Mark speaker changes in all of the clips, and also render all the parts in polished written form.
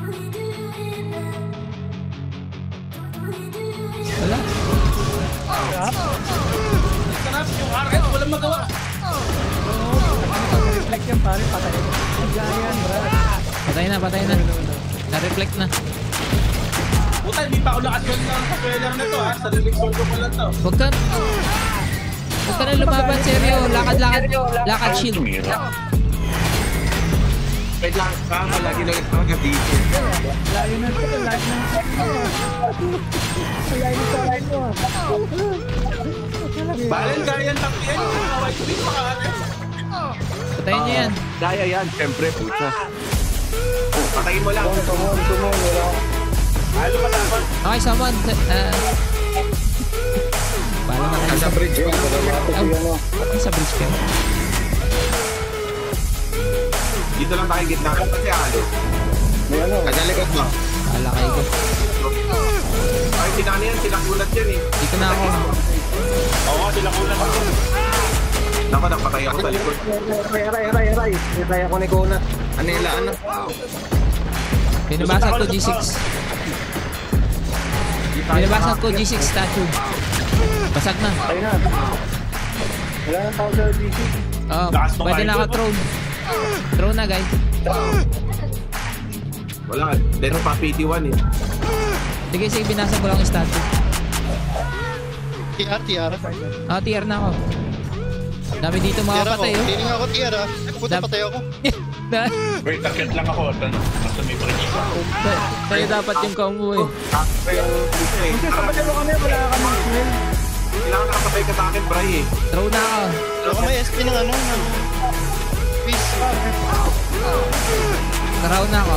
Speaker 1: Wala.
Speaker 2: Sarap yung RF, walang magawa.
Speaker 3: Reflect yan pare, patay. Yan, brad.
Speaker 1: Patay na. Na-reflect na.
Speaker 2: Puta, hindi pa ako nakasyon ng spoiler na to ha. Sariling soldo ko lang to.
Speaker 1: Huwag ka na lumaban, seryo. Lakad shield.
Speaker 2: Wait lang, kama lagi lang ito nag-dito.
Speaker 3: Layo na ito, layo na. Layo na sa line mo.
Speaker 2: Balen, kaya yan lang yan. White wing, makahanap.
Speaker 1: Patayin niyo yan.
Speaker 2: Kaya yan, siyempre, puta. Patayin mo lang. Halo ka dapat.
Speaker 1: Okay, someone. Bahala na kayo.
Speaker 2: Sa bridge yun.
Speaker 1: Sa bridge kayo.
Speaker 2: Dito lang tayo gitna. Kasi halo. Kanya likod mo.
Speaker 1: Bahala kayo ko.
Speaker 2: Ay, sinani yan. Sinakulat yan eh.
Speaker 1: Dito na ako.
Speaker 2: Oo, sinakulat ako. Naku, napatay ako sa likod.
Speaker 3: Aray. Natay ako ni Kona.
Speaker 2: Anila, ano?
Speaker 1: Binabasag ko G6. Binabasag ko G6 statue. Basag na.
Speaker 3: Tayo na. Wala nang tao sa GC.
Speaker 1: Oh, pwede na ka-throne. Throne na, guys.
Speaker 2: Wala, dead pa PT1 eh.
Speaker 1: Sige, binasag ko lang yung statue.
Speaker 4: TR.
Speaker 1: Oh, TR na ako. Dami dito mga
Speaker 4: TR ako.
Speaker 1: patay, oh.
Speaker 4: Feeling ako TR ah. Puta patay ako.
Speaker 5: Wait, takit lang ako. Basta may bridge ka.
Speaker 1: Tayo dapat yung combo, eh.
Speaker 3: Kasi kapatid mo kami, wala kami smell.
Speaker 2: Kailangan nakasabay ka sa akin, Bray eh.
Speaker 1: Throw na ako.
Speaker 4: Ako may SP ng ano. Peace.
Speaker 1: Throw na ako.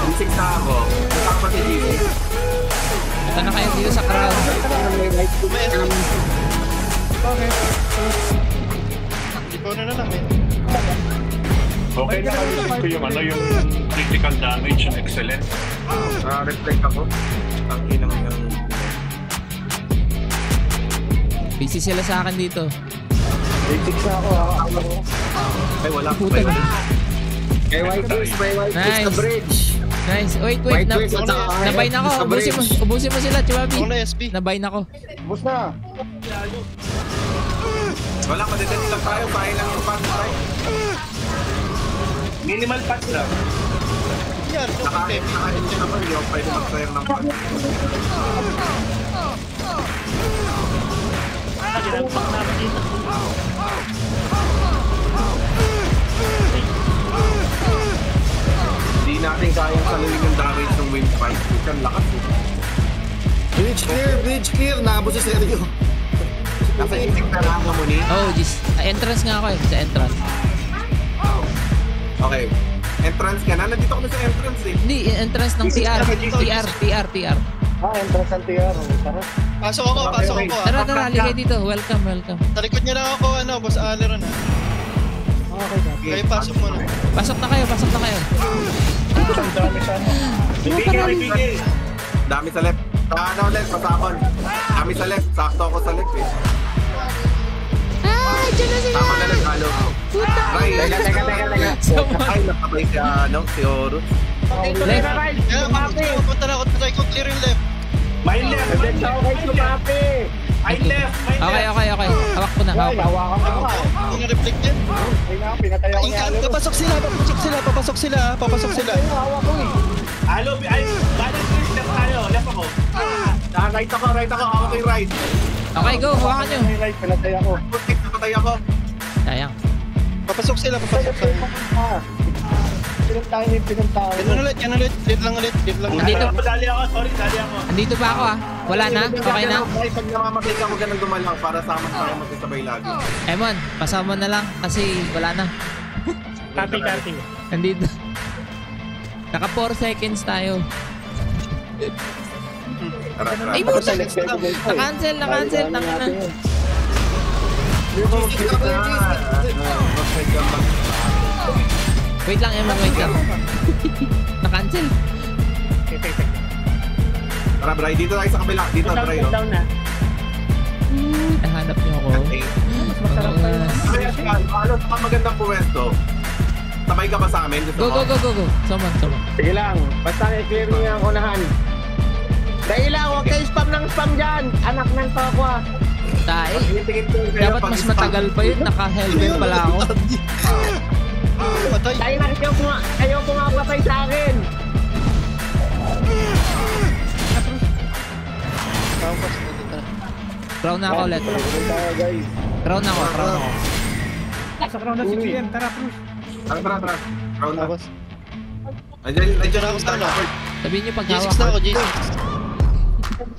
Speaker 2: G6 na ako. Tapos si G6.
Speaker 1: Ito na kayo dito sa crown.
Speaker 4: May SP.
Speaker 3: Okay.
Speaker 4: Ikaw na lang eh.
Speaker 5: Okay na ko yung ano, yung critical damage, yung excellent.
Speaker 2: Reflect ako. Ang inang yung...
Speaker 1: Busy sila sa akin dito.
Speaker 3: Basic na ako.
Speaker 2: Ay, wala.
Speaker 1: Puta na.
Speaker 2: Kay White Wings,
Speaker 1: Nice.
Speaker 2: the bridge.
Speaker 1: Nice. Wait.
Speaker 2: White Wings at saka...
Speaker 1: Nabay na ako. Ubusin mo sila, Chuabi.
Speaker 4: Ako na SP.
Speaker 1: Nabay na ako.
Speaker 3: Bus na.
Speaker 2: Wala, madedens lang tayo. Kaya lang yung pan, Bray.
Speaker 5: Minimal patch lang.
Speaker 4: Yan.
Speaker 2: Nakain siya naman. Hindi ako pwede mag-fire ng pan. Hindi natin kayang saluhin yung damage ng wind fight. Ang lakas eh.
Speaker 6: Bridge clear. Naabot si Sergio.
Speaker 2: Nasa isip na lang mo ni.
Speaker 1: Oh, entrance nga ako, eh. Sa entrance.
Speaker 2: Okay. Entrance ka na. Nandito ako na sa entrance eh.
Speaker 1: Hindi, entrance ng TR.
Speaker 3: Entrance ng TR. Tara.
Speaker 4: Pasok ako ah.
Speaker 1: Tara, ligay dito. Welcome.
Speaker 4: Sa likod niya lang ako, boss Aleron ah.
Speaker 3: Okay.
Speaker 4: Kayo pasok muna.
Speaker 1: Pasok na kayo.
Speaker 5: Bigay.
Speaker 2: Dami sa left. Ano left? Pasakon. Dami sa left. Sakto ako sa left eh.
Speaker 1: Diyan na sila.
Speaker 2: Tama na nag-halo.
Speaker 1: Puta.
Speaker 2: Ray, teka. Ay, napatay si Horus.
Speaker 1: Left.
Speaker 4: Punta na ako. Try ko clear yung left.
Speaker 5: My left. I left.
Speaker 1: Okay. Hawak ko na.
Speaker 3: Hawakan mo.
Speaker 4: Kung na-reflect yan.
Speaker 3: Pinatay ako ni Alo.
Speaker 4: Papasok sila.
Speaker 3: Hawak ko eh.
Speaker 5: Halo, balance left tayo. Left ako.
Speaker 2: Right ako. Ako kay right.
Speaker 1: Okay, go. Hawakan nyo.
Speaker 3: Right, pinatay ako.
Speaker 2: Putik, napatay ako.
Speaker 1: Sayang.
Speaker 4: Papasok sila.
Speaker 3: Pinuntahan.
Speaker 4: Yan ulit. Lead lang.
Speaker 1: Andito.
Speaker 5: Dali ako. Sorry, dali ako.
Speaker 1: Andito pa ako, ah. Wala na? Okay na?
Speaker 2: Ay, pag namamatay ka, ganun gumalang para sama tayo magsasabay lagi.
Speaker 1: Emon, pasama na lang kasi wala na.
Speaker 5: Copy.
Speaker 1: Andito. Naka 4 seconds tayo.
Speaker 2: Tara.
Speaker 1: Ay, puta. Na-cancel. Tanga na. Wait lang, Emon. Wait lang. Na-cancel.
Speaker 2: Tara, Bray. Dito tayo sa kabila. Dito, Bray.
Speaker 1: Nahanap niyo ako.
Speaker 2: Okay.
Speaker 3: Masarap tayo.
Speaker 2: Ano sa magandang puwesto? Sabay ka ba sa amin? Gusto
Speaker 1: Go,
Speaker 2: mo?
Speaker 1: go, go, go, go. Saman, saman.
Speaker 3: Sige lang, basta i-clear niyo yung unahan. Dahil lang, huwag kayo spam ng spam dyan. Anak ng tokwa.
Speaker 1: Tae.
Speaker 2: Tingin ko kayo
Speaker 1: Dapat
Speaker 2: pag
Speaker 1: mas
Speaker 2: spam.
Speaker 1: matagal pa yun. Naka-helmet pala ako.
Speaker 4: Patay.
Speaker 3: Dahil lang, ayaw pumapatay sa akin.
Speaker 4: Tapos na dito.
Speaker 1: Crown na ako ulit.
Speaker 3: guys.
Speaker 1: Crown na ako, crown ako.
Speaker 6: Sa crown na si GM, tara Cruz.
Speaker 2: Tara. Round na.
Speaker 4: Tapos.
Speaker 2: Andiyan
Speaker 4: ako sa ano.
Speaker 1: Sabihin niyo pag
Speaker 4: G6
Speaker 1: hawak
Speaker 4: na
Speaker 1: ko.
Speaker 4: ako, G6.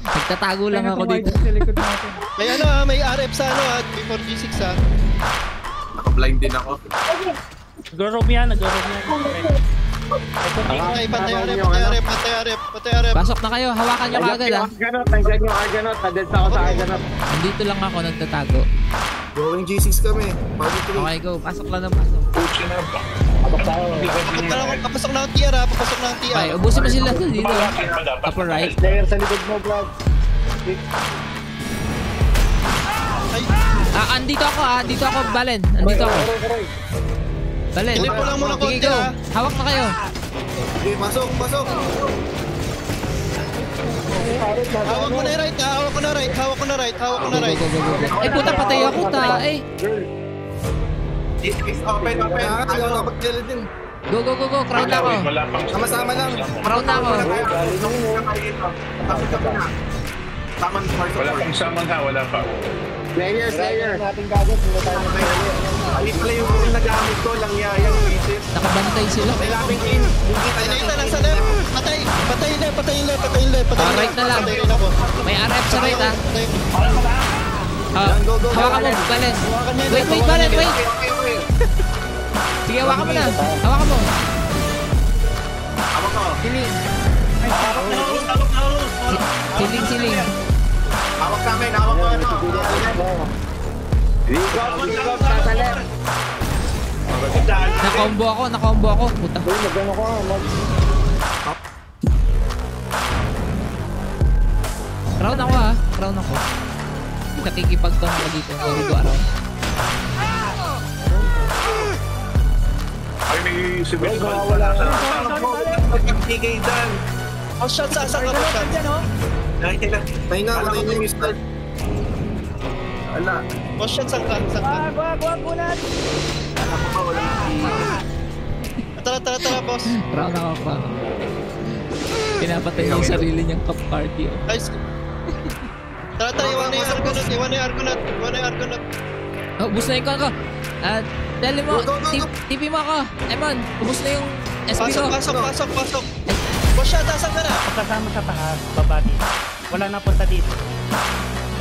Speaker 1: Nagtatago lang ako dito.
Speaker 6: Sa likod natin.
Speaker 4: May ano may RF sa ano before G6
Speaker 2: Naka-blind din ako.
Speaker 6: Nag-roam yan.
Speaker 4: Patay RF.
Speaker 1: Pasok na kayo, hawakan niyo kaagad ah.
Speaker 3: Argonaut, nandiyan yung Argonaut. Nandito ako sa Argonaut.
Speaker 1: Nandito lang ako nagtatago.
Speaker 7: Going G6 kami. Power 3.
Speaker 1: Okay, go. Pasok lang ng pasok.
Speaker 5: Pucha na ba?
Speaker 4: Papasok na ang TR papasok na ang TR.
Speaker 1: Okay, ubusin mo sila sa dito.
Speaker 5: Malapit pa dapat.
Speaker 1: Upper right.
Speaker 3: Player sa likod mo, Vlad.
Speaker 4: Ay,
Speaker 1: Andito ako ah. Dito ako, Balen. Andito ako. Balen.
Speaker 4: Tuloy mo lang muna
Speaker 1: Sige,
Speaker 4: konti,
Speaker 1: go.
Speaker 4: ah.
Speaker 1: Hawak na kayo.
Speaker 7: Okay, pasok.
Speaker 4: hawak ko na yung right, hawak ko na right.
Speaker 1: Go, go, go, go. Ay, puta, patay ako ta. Ay.
Speaker 2: Open.
Speaker 7: Kaya hindi ako nakapag-kill din.
Speaker 1: Go, go, go, go. Crown na ako.
Speaker 5: Wala pang
Speaker 7: Sama-sama lang.
Speaker 1: Crown na ako.
Speaker 2: Taman first
Speaker 5: Wala pang summon ha, wala pa.
Speaker 3: Player.
Speaker 2: Ay, pala yung nagamit ko, langyayang isip.
Speaker 1: Nakabantay sila.
Speaker 2: May labing in.
Speaker 4: Pinita lang sa left. Patay left.
Speaker 1: Right na lang.
Speaker 4: Patay rin ako.
Speaker 1: May RF sa right ah.
Speaker 4: Patay.
Speaker 1: Hawakan mo, Balen. Wait, Balen, wait. Sige, hawakan mo na. Hawakan mo.
Speaker 2: Hawak ko.
Speaker 1: Siling.
Speaker 2: Hawak namin. Hawak ko ano.
Speaker 3: Wigop, sa left.
Speaker 1: Nakombo ako. Puta.
Speaker 3: Magano ko,
Speaker 1: Crown ako ah. Crown ako. Nakikipagtong ako dito. Or go around.
Speaker 5: Ay, may civil wala sa
Speaker 2: Pagpigay dyan.
Speaker 4: Oh, shot sa asang ako, shot.
Speaker 7: Patay na yung missile.
Speaker 2: Ala.
Speaker 4: Oh, shot sa ka.
Speaker 6: Wag muna.
Speaker 2: Ako pa walang
Speaker 4: Tara, boss.
Speaker 1: Crown ako pa. Pinapatay niya yung sarili niyang cup party. Oh.
Speaker 4: Guys. Tara, iwan na yung Argonaut.
Speaker 1: Oh, ubus na yung ko. Dali mo. TP mo ako. Emon, ubus na yung SP ko.
Speaker 4: Pasok. Boss, shot, asan ka na?
Speaker 6: Kasama sa taas, baba dito. Wala na punta dito.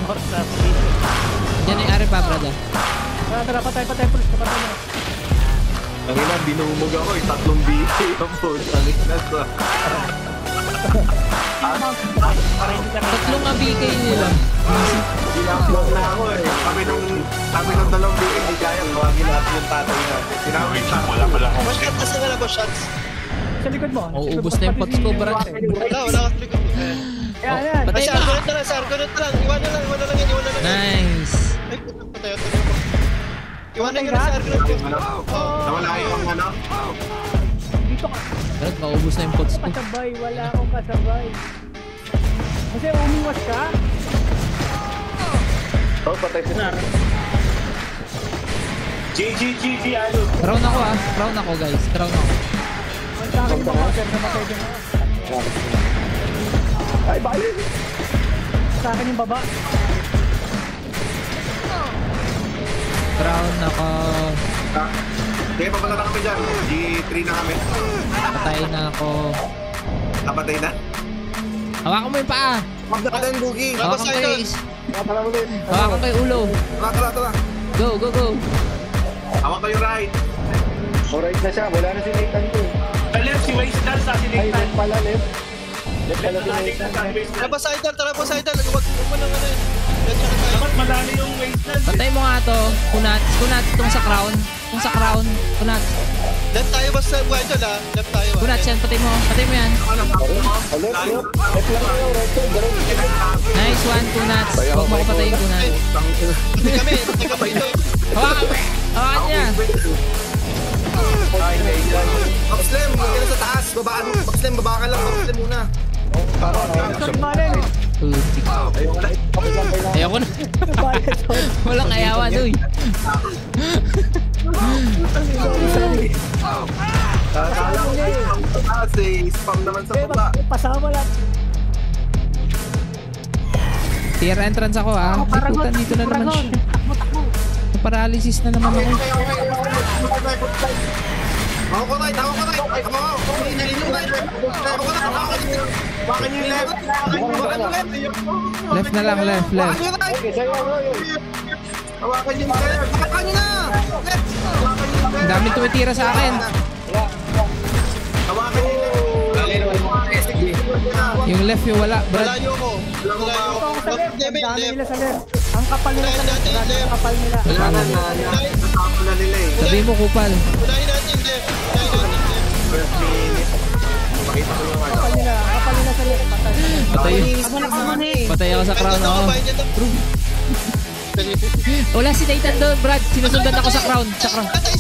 Speaker 6: North sa dito.
Speaker 1: Yan yung RF pa, brada.
Speaker 6: Tara, patay, Cruz. Patay na.
Speaker 2: Ang ina, binumog ako eh. 3 BA ang po. Ang ina sa...
Speaker 1: Tatlong ABK nila.
Speaker 2: Pinaplock na ako eh. Sabi ng 2 BA, hindi kaya. Tawagin natin yung tatay natin.
Speaker 5: Wait lang, wala pala akong
Speaker 4: Boss, shot, asan ka na, boss, shots?
Speaker 6: Sa likod mo.
Speaker 1: Oh, ubus na yung pots ko, brad.
Speaker 4: Wala ka trigger.
Speaker 6: Yan.
Speaker 1: Patay
Speaker 4: Ay,
Speaker 1: ka.
Speaker 4: sa Argonaut na lang. Iwan na lang yan.
Speaker 1: Nice.
Speaker 4: Ay, puta, patay ako. Iwan na yun sa Argonaut.
Speaker 2: Nawala yung ano.
Speaker 6: Dito ka.
Speaker 1: Brad, maubos na yung pots ko.
Speaker 6: Kasabay, wala akong kasabay. Kasi umiwas ka.
Speaker 3: Oh, patay si Nar.
Speaker 6: GG, ano?
Speaker 1: Crown ako ah. Crown ako, guys. Crown ako.
Speaker 6: Ang sa akin yung mga sir na matay din ako. Ay, bayo. Sa akin yung baba.
Speaker 1: Crown ako.
Speaker 2: Sige, papunta na kami dyan. G3 na kami.
Speaker 1: Patay na ako.
Speaker 2: Napatay na.
Speaker 1: Hawakan mo yung paa.
Speaker 7: Magdakata yung Boogie.
Speaker 1: Hawakan ko yung
Speaker 3: Tara ulit.
Speaker 1: Hawakan ko yung ulo.
Speaker 7: Tara.
Speaker 1: Go.
Speaker 2: Hawak ko yung right.
Speaker 3: Alright na siya, wala na si Nathan ko.
Speaker 6: Left, si Wasteland sa akin.
Speaker 3: Ay, left pala, left. Left pala si Nathan.
Speaker 4: Tara pa sa idol. Huwag mo nang ano yun. Let's try na tayo.
Speaker 6: Madali yung Wasteland.
Speaker 1: Patay mo nga to. Kunats itong sa crown. Kunats.
Speaker 4: Left tayo ba sa idol ha? Left tayo ha.
Speaker 1: Kunats yan. Patay mo yan.
Speaker 3: Left lang kayo, right side, direct.
Speaker 1: Nice one, Kunats. Huwag mo ko patayin, Kunats.
Speaker 4: Hindi kami ito.
Speaker 1: Hawakan niya.
Speaker 7: Bakslem, huwag ka na sa taas. Babaan, Bakslem, baba ka lang. Bakslem muna.
Speaker 1: Ayoko na. Walang ayawan, uy.
Speaker 2: Kala ko sa taas eh. Spam naman sa baba.
Speaker 3: Pasama lang.
Speaker 1: Tier entrance ako ah. Ikutan dito na naman siya. Paralysis na naman ako.
Speaker 7: Ako ko right, ako ko right. Ako ko. Ako ko right. Bakan yung left. Bakan yung left.
Speaker 1: Left na lang, left.
Speaker 7: Bakan yung right. Hawakan yung left. Bakan nyo na. Left. Hawakan yung left.
Speaker 1: Ang daming tumitira sa akin.
Speaker 7: Hawakan yung left.
Speaker 1: Yung left yung wala, Brad.
Speaker 4: Malayo ko.
Speaker 3: Dami nila sa left. Ang kapal nila sa left. Ang kapal nila.
Speaker 2: Wala na, nasama na nila eh.
Speaker 1: Sabi mo, kupal.
Speaker 4: Unahin natin, left. Unahin natin, left.
Speaker 2: First minute. Pakita ko yung ano.
Speaker 3: Ang kapal nila sa left. Patay.
Speaker 1: Patay ako sa crown ako. Wala si Nathan doon, Brad. Sinusundan ako sa crown.
Speaker 4: Patay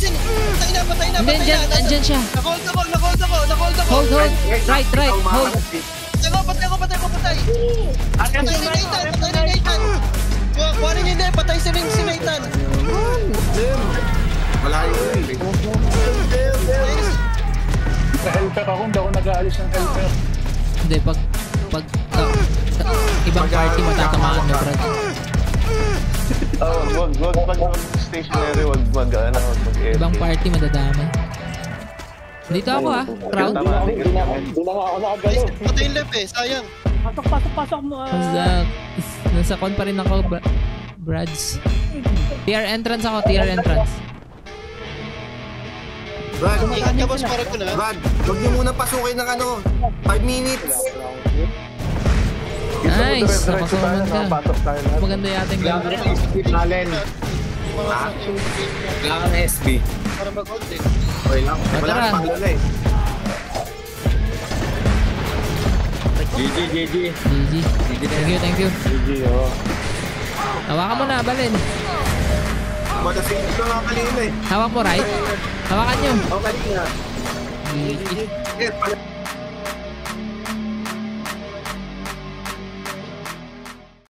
Speaker 4: na.
Speaker 1: Hindi, andyan siya.
Speaker 4: Nakold ako.
Speaker 1: Hold. Right. Hold.
Speaker 4: Patay ako. Patay ni Nathan. Kuhanin niyo hindi, patay si Nathan.
Speaker 2: Wala yun eh.
Speaker 5: Sa helper ako, hindi ako nag-aalis ng helper.
Speaker 1: Hindi, pag ibang party matatamaan mo, Brad.
Speaker 8: Wag pag stationary, wag mag-air.
Speaker 1: Ibang party madadamay. Dito ako ah, crown.
Speaker 4: Patay yung left eh, sayang.
Speaker 3: Pasok mo.
Speaker 1: Nasa con pa rin ako, Brads. TR entrance ako, TR entrance.
Speaker 2: Brad,
Speaker 4: Ingat ka boss, parang ko na.
Speaker 2: Brad, huwag niyo muna pasukin ng ano. 5 minutes.
Speaker 1: Nice, nakasuman ka. Maganda yata yung gawin.
Speaker 3: Allen.
Speaker 2: Wala kang SB.
Speaker 4: Para mag-hold eh.
Speaker 2: Okay lang. Wala
Speaker 1: Tara.
Speaker 2: kang pangalo eh.
Speaker 1: GG. Thank you. Hawakan mo na, Balin.
Speaker 2: Matasing ko nga kanina eh.
Speaker 1: Hawak mo, right? Hawakan nyo.
Speaker 2: Okay na.
Speaker 1: GG.
Speaker 2: Yes,